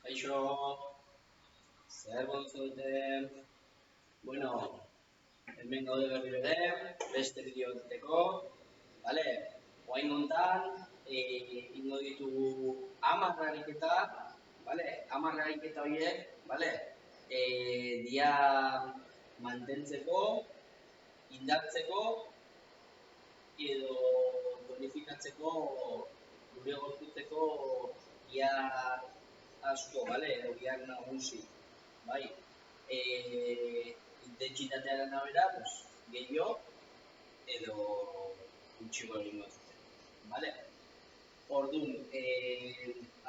Kaixo, zer gontzute, bueno, hemen gaude berriro ere, beste bideo egiteko, bale? Oain hontan, ingo ditugu 10 ariketa, bale? 10 ariketa horiek, bale? Dia mantentzeko, indartzeko, edo bonifikatzeko gure gorputzeko gihar asko, bale? Edo gihar nagusi, bai? Intentsitatearen arabera, pues, gehiago edo gutxiago egingo zuten, bale? Orduan,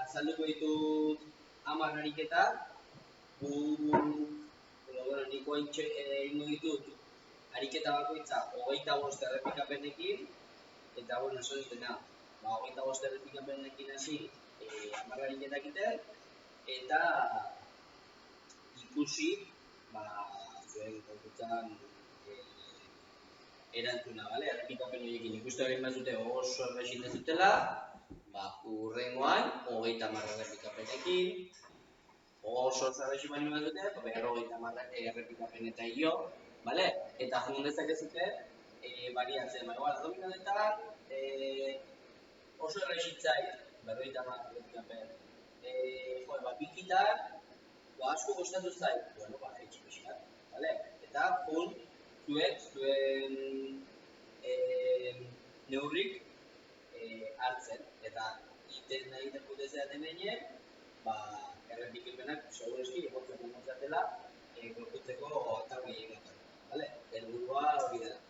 azalduko ditut 10 ariketa, nik ointxe egingo ditut ariketa bakoitza 25 errepikapenekin, eta, bueno, esan dutena, 25 errepikapenekin hasi 10 ariketa egiten, eta ikusi, zuen gorputzan erantzuna, bale? Errepikapen horiekin ikustu egin bazute oso errexin dezutela, hurrengoan 30 errepikapenekin, oso errexin bani bazute, 50 errepikapen eta hilo, bale? Eta joan dezakezute, bariatzen, abdominaletan, oso errexitzai, 50 errepikapen. Bikitan, asko gustatu zait, bueno, etxe pixkat, bale? Eta, zuen neurrik hartzen, eta iten nahi deputezeaten egin, errepikapenak segureski egotzen demotzatela gorputzeko atarri egiten, bale? Helburua hori dela,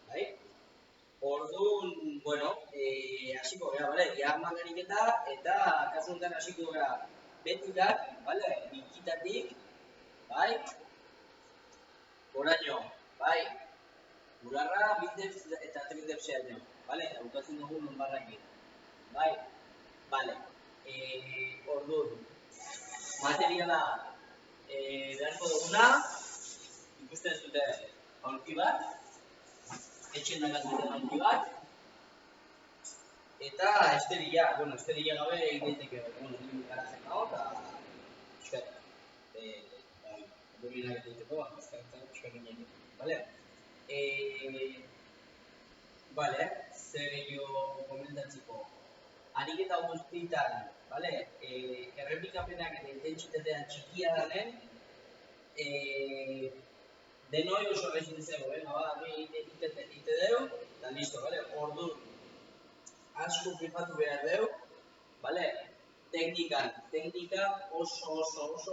bai? Orduan, bueno, hasiko gara, bale? Ja 10 ariketa, eta kasu honetan hasiko gara betikat, bale? Bikitatik, bai? Goraino, bai? Bularra, biceps eta tricepseaino, bale? Bukatzen dugu nonbarrakin, bai? Bale, orduan, materiala beharko duguna, ikusten zute aurki bat, etxen dakatzen aurki bat, eta esterila, bueno, esterila gabe egin daiteke, bueno, egin garatzen hau, eta pixkat, abdominal egiteko, pixkat ginen, bale? Bale, zer gehiago komentatzeko. Ariketa guztietan, bale, errepikapenak eta intentsitatean txikia danen, denoi oso errexin dizego, ite deu, eta listo, bale? Orduan, asko flipatu behar deu, bale? Teknika oso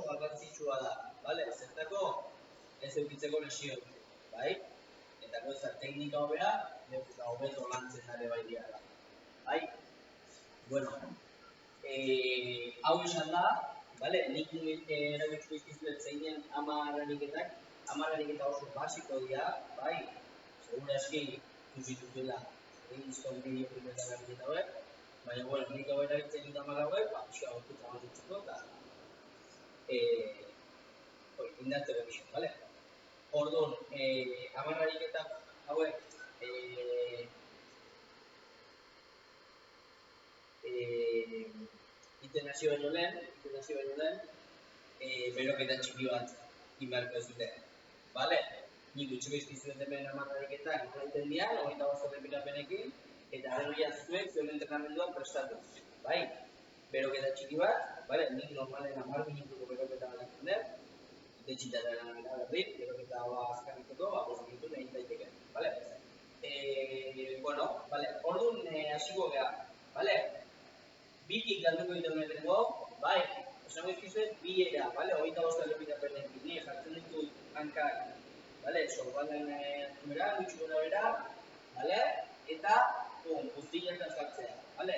garrantzitsua da, bale? Zertako, ez eukitzeko lesio, bai? Eta goza, teknika hobea, hobeto lantzen dare bai diara, bai? Bueno, hau esan da, bale? Nik erabitzu izkizuet zeinen 10 ariketak, 10 ariketa oso basiko dira, bai? Segura eski ikustituzela egin izan bideo primetan ariketa hauek, baina, bueno, nik hau erabiltzen dut 10 hauek, pixka gorputza batzutzeko, eta indartzeko pixka, bale? Orduan, 10 ariketa hauek, iten hasi baino lehen, beroketa txiki bat inbarko zute, bale? Nik gutxiko izkizuet hemen 10 ariketak egiten dian, 25 errepikapenekin, eta gero zuek zuen entrenamenduan prestatu, bai? Beroketa txiki bat, bale? Nik normalen 10 minutuko beroketa bat egiten dut, intentsitatearen arabera berri, beroketa azkarritzeko, 5 minutu egin daiteke, bale? Bueno, bale, orduan hasiko gara, bale? Bitik galduko ditu lehenengo, bai, esango izkizuet, bi era, bale, 25 errepikapenekin, ni jartzen ditut hankak, bale, sorbalen numera, gutxi gora bera, bale, eta, guztiak sartzea, bale?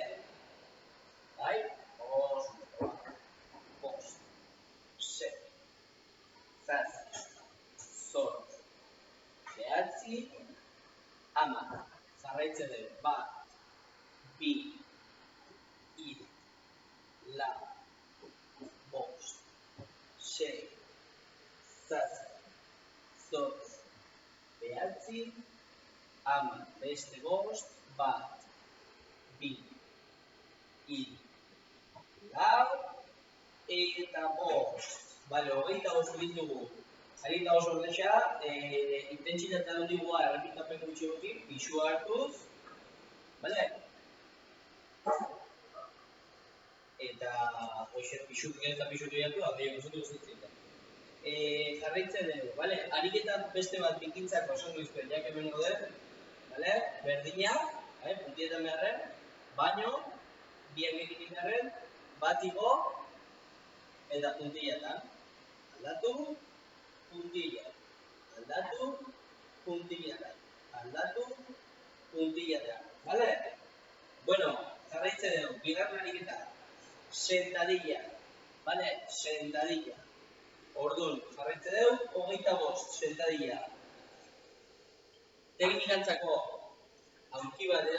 Bai, oso, 5, 6, 7, 8, 9, 10, jarraitzen dut, 1, 2, 3, 4, 5, 6, 7, 8, 9, 10, beste 5, 1, 2, 3, 4, eta bost. Bale, hogeita bost egin dugu. Arita oso horreza, intentsitatea handi goa errepikapen gutxi gotik, pisua hartuz, bale? Eta, hoxe, pisuken eta pisutu jatu, abeiak usutu guzitzen. Jarraitzen dugu, bale? Ariketa beste bat pikintzako oso duizuen, jak hemen gode, bale? Berdina, puntietan beharren, baino, biak egin beharren, bat igo, eta puntillatan. Aldatu, puntilla. Aldatu, puntillatan. Aldatu, puntillatan. Bale? Bueno, jarraitzen dugu, bigarren ariketa. Sentadilla. Bale? Sentadilla. Orduan, jarraitzen dugu, hogeita bost, sentadilla. Teknikantzako aurki bat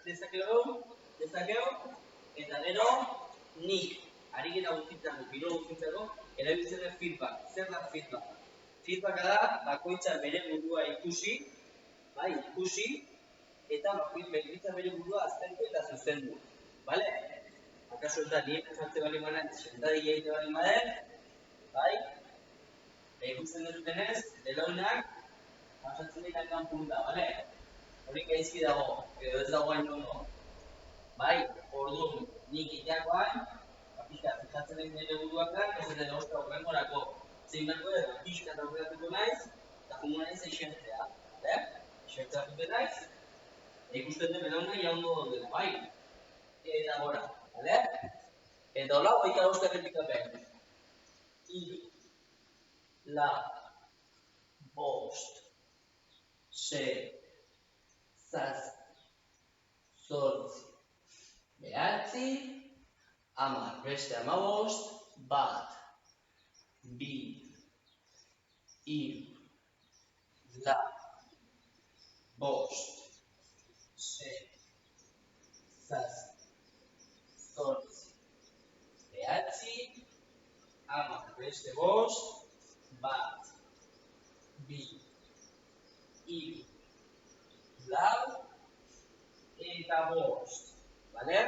dezakeo, eta gero, nik, ariketa guztitzako, biro guztitzako, erabiltzen dut feedback. Zer da feedback? Feedbacka da, bakoitza bere burua ikusi, bai, ikusi, eta bakoitza bere burua aztertu eta zuzendu. Bale? Akaso eta nire pentsatze bali manen, sentadilla egite bali manen, bai? Ikusten dutenez, belaunak, pasatzen dira kanpunta, bale? Hori gaizki dago, edo ez dagoen ondo. Bai, orduan, nik iteakoan, pixka, fijatzen egin nire buruakan, ez dut ostra horrengorako zein berko edo, pixka eta horretatuko naiz, eta jungo naiz eixertzea, bale? Eixertzea dute naiz, ikusten dut belaunak jaungo dut, bai? Eta gora, bale? Eta hola, hogeita bost errepikapen. Hiru, lau, bost, sei, zazpi, zortzi, bederatzi, hamar, beste hamabost, bat, bi, hiru, lau, bost, sei, zazpi, zortzi, bederatzi, hamar, beste bost, bat, bi, hiru, lau, eta bost. Bale?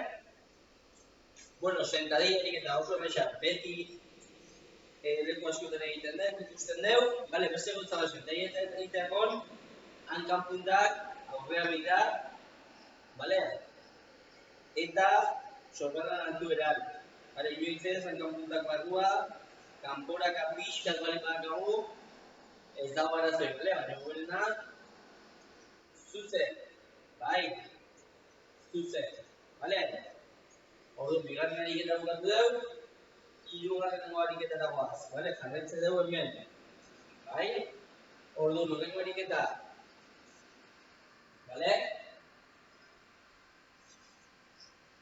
Bueno, sentadillarik eta oso erresa, beti leku askotan egiten dut, ikusten dut, bale, beste gotza bat sentadilla egiteakon, hankan puntak, aurrea mirar, bale? Eta sorberran altu beral. Bale, inoitzez, hankan puntak barrua, kanporak apixkat bale badakagu, ez dago arazoik, bale? Baina guberena, zuzen, bai, zuzen, bale? Orduan, bigarren ariketa bukatu dugu, hirugarrengo ariketara goaz, bale? Jarraitzen dugu hemen, bai? Orduan, horrengo ariketa, bale?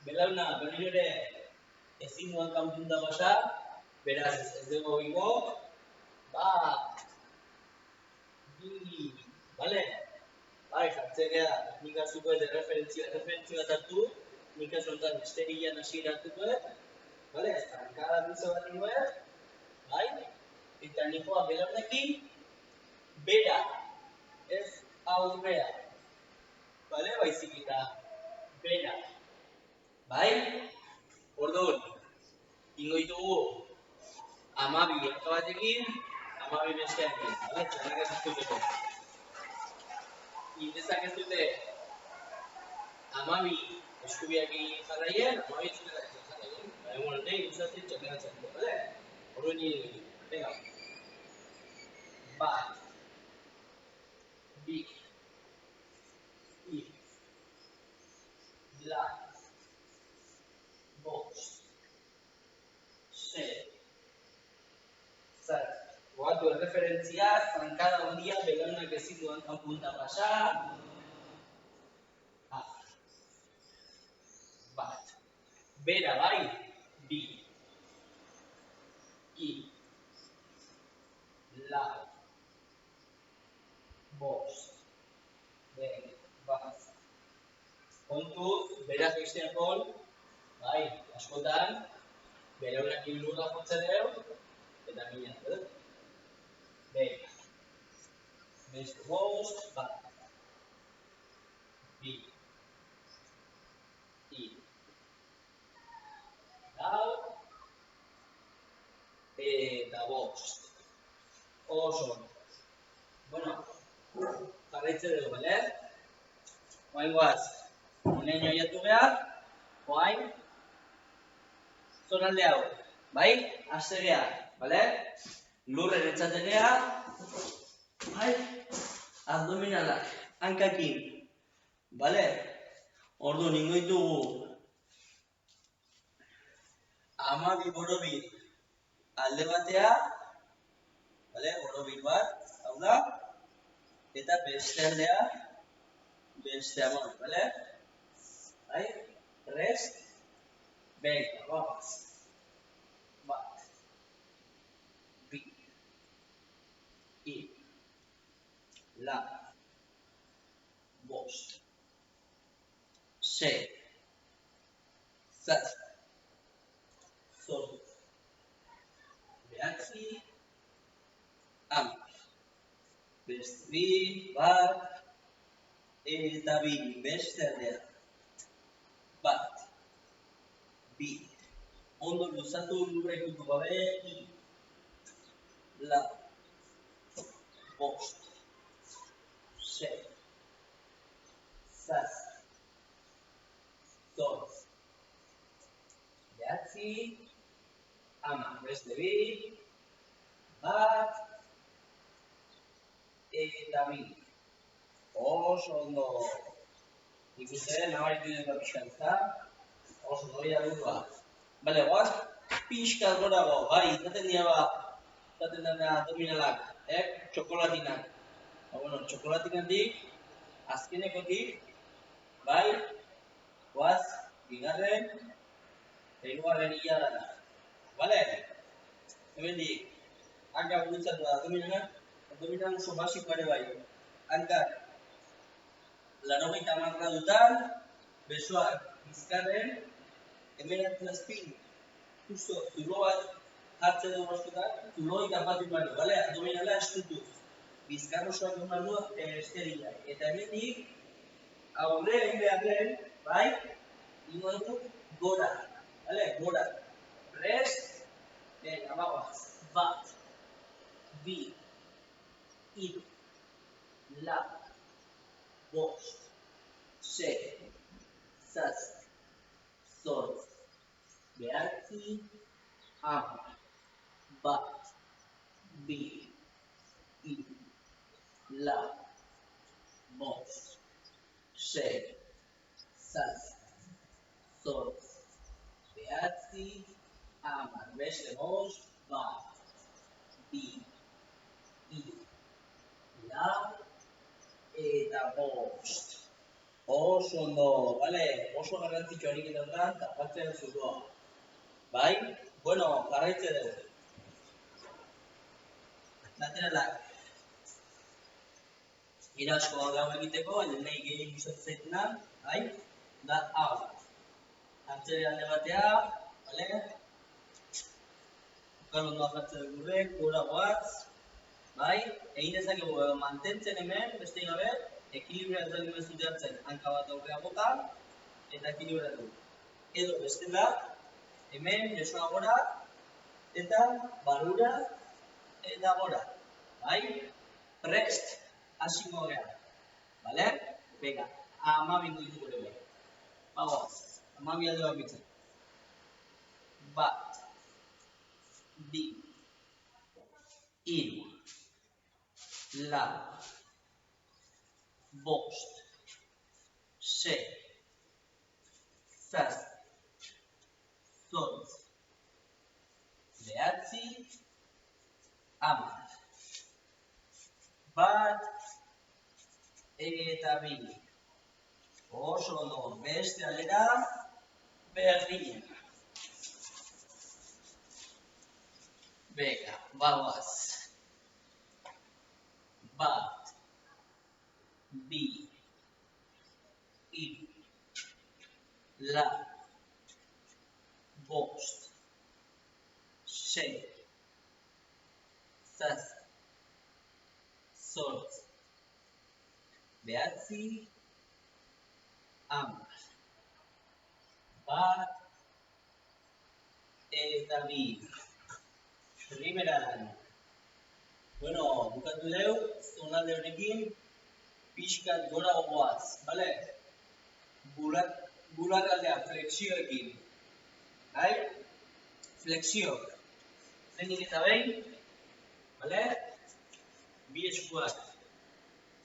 Belauna, berriro ere, ezin duan kanpunta pasa, beraz ez dugu egingo, bat, bi, bale? Bai, jartzen gara, nik hartuko eta referentzia bat hartu, nik azontan esterilan hasi hartuko dut, bale, estankada duzo bat ingo dut, bai, eta nikoa belaunekin, bera, ez aurrea, bale, baizik eta bera, bai, orduan, ingo ditugu, 12 horka batekin, 12 besteakin, bale, txanak ez duteko. Indezak ez dute 12 eskubiak egin jarraien, 12 txuketak egin jarraien. Baina, bueno, nahi gustatzen txakeratzen dut, bale? Horren nire egin. Venga. Bat. Bi. Hiru. Lau. Bost. Sei. Zazpi. Goatu erreferentzia, zankada handia, belaunak ezin duan kanpunta pasa. Bat. Bera, bai? Bi. Hiru. Lau. Bost. Bat. Kontuz, beraz besteakon, bai, askotan, belaunak lurra jotzen dugu, eta mina dut. Bera. Beste bost, bat. Bi. Hiru. Lau. oso. Bueno, jarraitze dugu, bale? Oain goaz, honen joiatu behar, oain, zonalde hau, bai? Aztegea, bale? Lurren etxategea, bai? Abdominalak, hankakin, bale? Ordu ningo ditugu 12 borobit alde batea, bale? Borobit bat, hau da, eta beste aldea, beste amor, bale? Bai? Rest, venga, vamos. Bat, bi, hiru, lau, bost, sei, zazpi, zortzi, bederatzi, hamar. Beste bi, bat, eta bi, beste aldea. Bat, bi, ondo luzatu lurra ikutu gabe, hiru, lau, bost, sei, zazpi, zortzi, bederatzi, hamar. Beste bi, bat, eta bi. Oso ondo. Ikusten, nabaritu dut pixkantza. Oso ondo dira burua. Bale, guaz, pixkat gorago, bai, izaten dira abdominalak, txokolatinak. Bueno, txokolatinatik, azkenekotik, bai, guaz, bigarren, hirugarren hilara. Bale? Hemen dik, hanka gurutzatu da abdominal oso basiko ere bai. Hankak, 90 gradutan, besoak bizkarren, hemen atzazpin, justo zulo bat jartzen dugu askotan, zuloik apatu behar, bale? Abdominala estutuz. Bizkar osoak eman du esterila. Eta hemen dik, aurre egin behar den, bai? Ingo dugu gora, bale? Gora. Rest, venga, vamos. Bat, bi, hiru, lau, bost, sei, zazpi, zortzi, bederatzi, hamar. Bat, bi, hiru, lau, bost, sei, zazpi, zortzi, bederatzi, hamar. Beste bost, bat, bi, hiru, lau, eta bost. Oso ondo, bale? Oso garrantzitsu ariketan da, tapatzen zuloa. Bai? Bueno, jarraitze dugu. Lateralak. Irasko hau egiteko, nahi gehien gustatzen zaitena, bai? Da hau. Hartzere alde batea, bale? Ondo jartzen dugu gurrek, gora goaz, bai? Egin dezakegu mantentzen hemen, beste gabe, ekilibratzen dut hartzen hanka bat aurrea bota, eta ekilibratu. Edo bestela, hemen besoa gora, eta barrura, eta gora. Bai? Prest, hasiko gara. Bale? Bega, 12 ditugu ere. Bagoaz, 12 alde bakitzen. Bat, bi, hiru, lau, bost, sei, zazpi, zortzi, bederatzi, hamar. Bat, eta bi. Oso ondo, beste aldera, berdina. Venga, bagoaz. Bat, bi, hiru, lau, bost, sei, zazpi, zortzi, bederatzi, hamar. Bat, eta bi. Primeran. Bueno, bukatu deu, zonalde honekin, pixkat gora gogoaz, bale? Bularraldea flexioekin, bai? Flexio, zenik eta behin, bale? Bi eskuak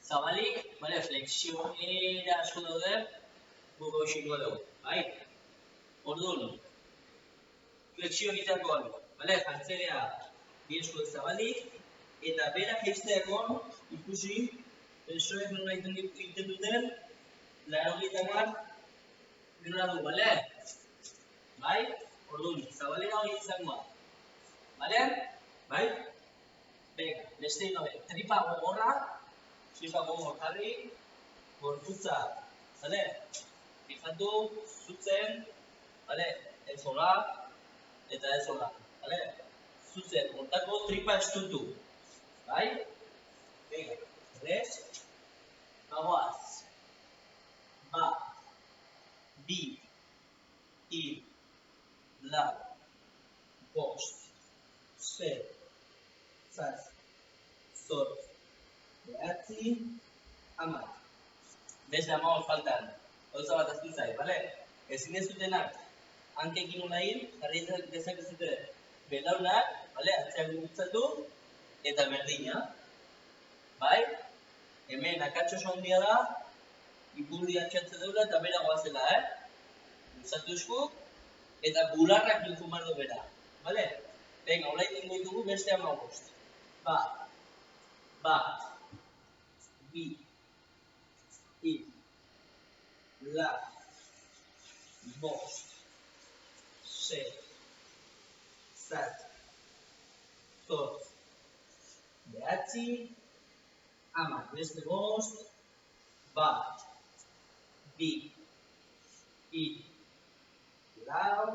zabalik, bale? Flexioera asko daude, goko xingo dugu, bai? Orduan, flexio egiteakoan, bale? Jartzerea bi eskuak zabalik, eta berak eizteakon, ikusi, besoek nola egiten duten, 80 gradu, bale? Bai? Orduan, zabalera hori izangoa. Bale? Bai? Venga, beste gabe, tripa gogorra jarri, gorputza, bale? Fijatu, zutzen, bale? Ez hola, eta ez hola, bale? Zutzen, hortako tripa estutu. Bai? Venga, res, bagoaz. Bat, bi, hiru, lau, bost, sei, zazpi, zortzi, bederatzi, 10. Beste 15 faltan. Gauza bat aztu zai, bale? Ezin ez dutenak hankekin nola hil, jarri dezakezute belaunak, bale? Atzeak gurutzatu eta berdina. Bai? Hemen akatxo oso handia da, ipurdi atxatzen deula eta bera goazela, Luzatu esku, eta bularrak biltu mardo bera. Bale? Venga, hola itengo ditugu beste 15. Bat, bi, hiru, lau, bost, sei, zazpi, zortzi, bederatzi, 10. Beste bost, bat, bi, hiru, lau,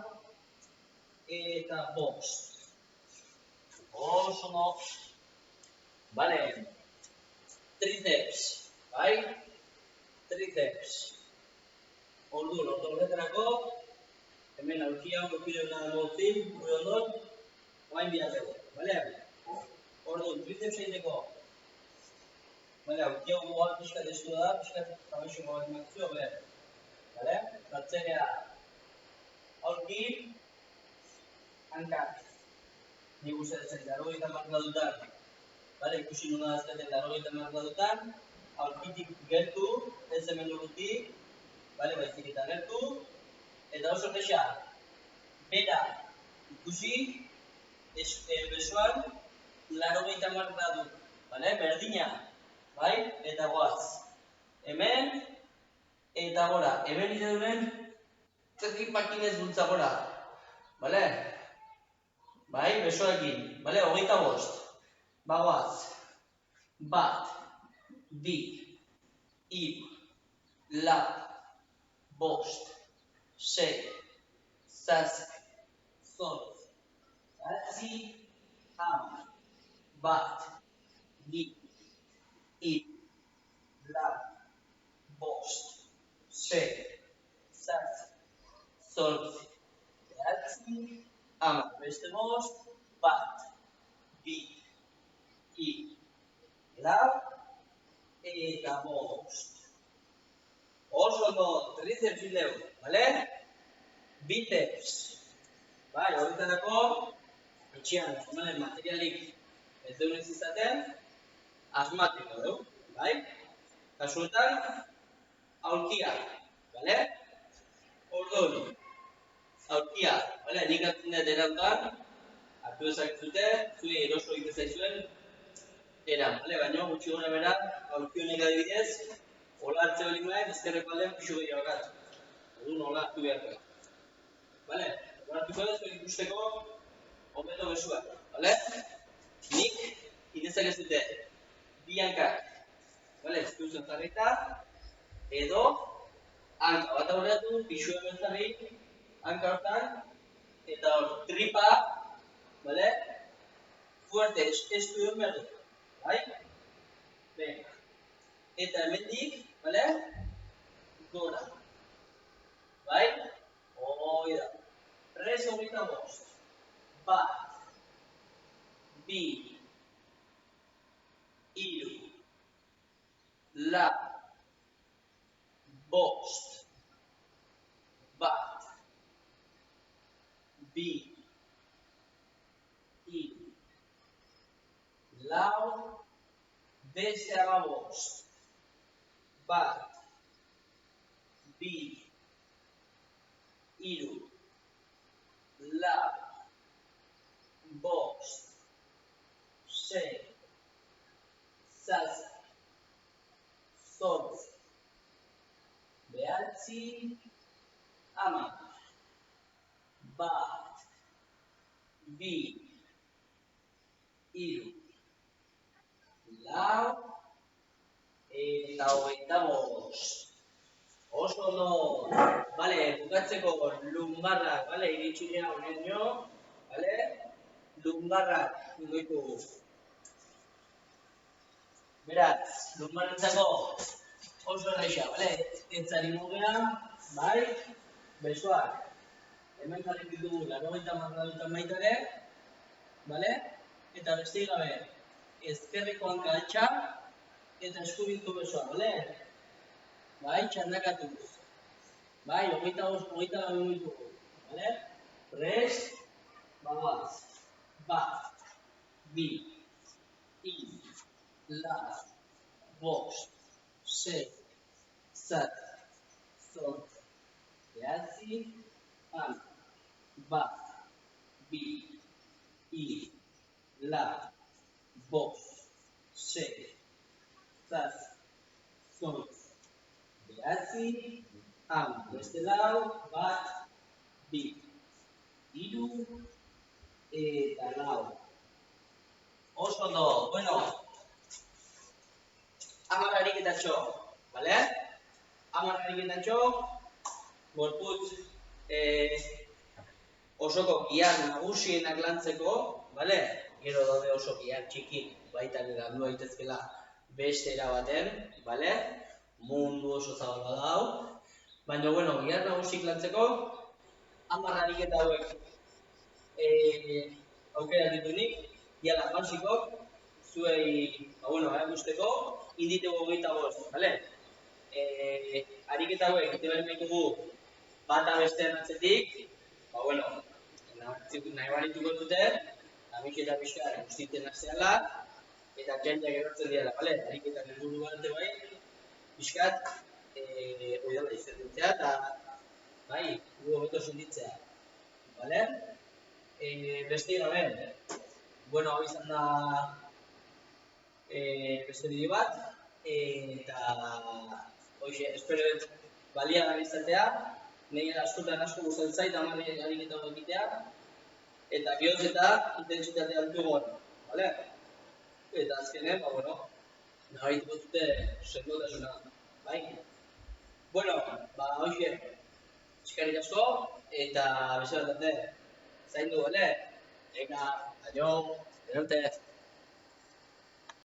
eta bost. Oso no. Bale. Triceps, bai? Triceps. Orduan, horretarako, hemen aurkia aurkideu nahi moltzin, gure ondon, oain bihatzeko, bale? Orduan, triceps egiteko, bale, aurkia gogoak pixkat estu da, pixkat kamexo gogoak imatzio, bale? Batzera, aurki, hankak, nik usatzen, 80 gradutan, bale, ikusi nuna azkaten 80 gradutan, aurkitik gertu, ez hemen urutik, bale, baizik eta gertu, eta oso kexa, bera ikusi, besoan, 80 gradu, bale, berdina, bai, eta goaz. Hemen, eta gora, hemen ide duen, tripakinez bultza gora, bale? Bai, besoekin, bale, 25. Bagoaz, bat, bi, hiru, lau, bost, sei, zazpi, zortzi, bederatzi, 10. Bat, bi, hiru, lau, bost, sei, zazpi, zortzi, bederatzi, 10. Beste bost, bat, bi, hiru, lau, eta bost. Oso ondo, triceps hileu, bale? Biceps. Bai, horretarako, etxean, materialik ez deunez izaten, asmatiko dugu, bai? Kasuetan, aulkia, bale? Orduan, aulkia, bale? Nik hartzen dut erautan, hartu ezakizute, zui eroso egite zaizuen, bale? Baina gutxi gora bera, aulki honek adibidez, hola hartze hori nuen, ezkerreko aldean pixu gehiago bat. Orduan, hola hartu beharko. Bale? Hola hartuko dut, ikusteko, hobeto besuak, bale? Nik, idezak ez dute, bi hankak, bale, ez duzen jarrita, edo, hanka bat aurreatu, pixu hemen jarri, hanka hortan, eta hor, tripa, bale, fuerte, estu egon behar dut, bai? Venga. Eta hemendik, bale, gora, bai? Hoi da. Res 25. Bat, bi, lau, bost, bat, bi, hiru, lau, beste hamabost, bat, bi, hiru, lau, bost, sei, zazpi, zortzi, bederatzi, hamar, bat, bi, hiru, lau, eta hogeita bost. Oso ondo, bale, bukatzeko lumbarrak, bale, iritsi dira honeño, bale, lumbarrak ingoitugu. Beraz, lumbarrentzako oso erraixa, bale, etzari mugea, bai, besoak. Hemen jarri ditugu 90 baita ere, bale, eta besterik gabe, ezkerreko hanka altxa, eta eskubizko besoa, bale? Bai, txandakatuz. Bai, hogeita minutuko, bale? Prest, bagoaz. Bat, bi, hiru, lau, bost, sei, zazpi, zortzi, bederatzi, hamar, bat, bi, hiru, lau, bost, sei, zazpi, zortzi, bederatzi, hamar, beste lau, bat, bi, hiru, eta lau. Oso ondo, bueno, 10 ariketatxo, bale? 10 ariketatxo, gorputz osoko gihar nagusienak lantzeko, bale? Gero daude oso gihar txiki, baita landu daitezkela beste era baten, bale? Mundu oso zabala dau. Baina, bueno, gihar nagusik lantzeko, 10 ariketa hauek aukera ditunik, diala basiko, zuei, bueno, guzteko, inditego 25, bale? Ariketa hauek, ite behar ditugu bata bestean atzetik, bueno, nahi barituko dute, amiketa pixka guztiten azeala, eta jendeak erortzen diala, bale? Ariketa helburu bat bai, pixkat, oidala izatentzea, eta, bai, gu hobeto sentitzea, bale? Beste gabe, bueno, hau izan da beste bideo bat, eta hoxe, espero baliagarri izatea, nire askotan asko gustatzen zait, 10 ariketa hau egitea, eta gehoz eta intentsitate altuagoan, bale? Eta azkenen, bueno, nabarituko dute sendotasuna, bai? Bueno, hoxe, eskerrik asko, eta beste bat arte, zaindu, bale? Venga, aio, erarte.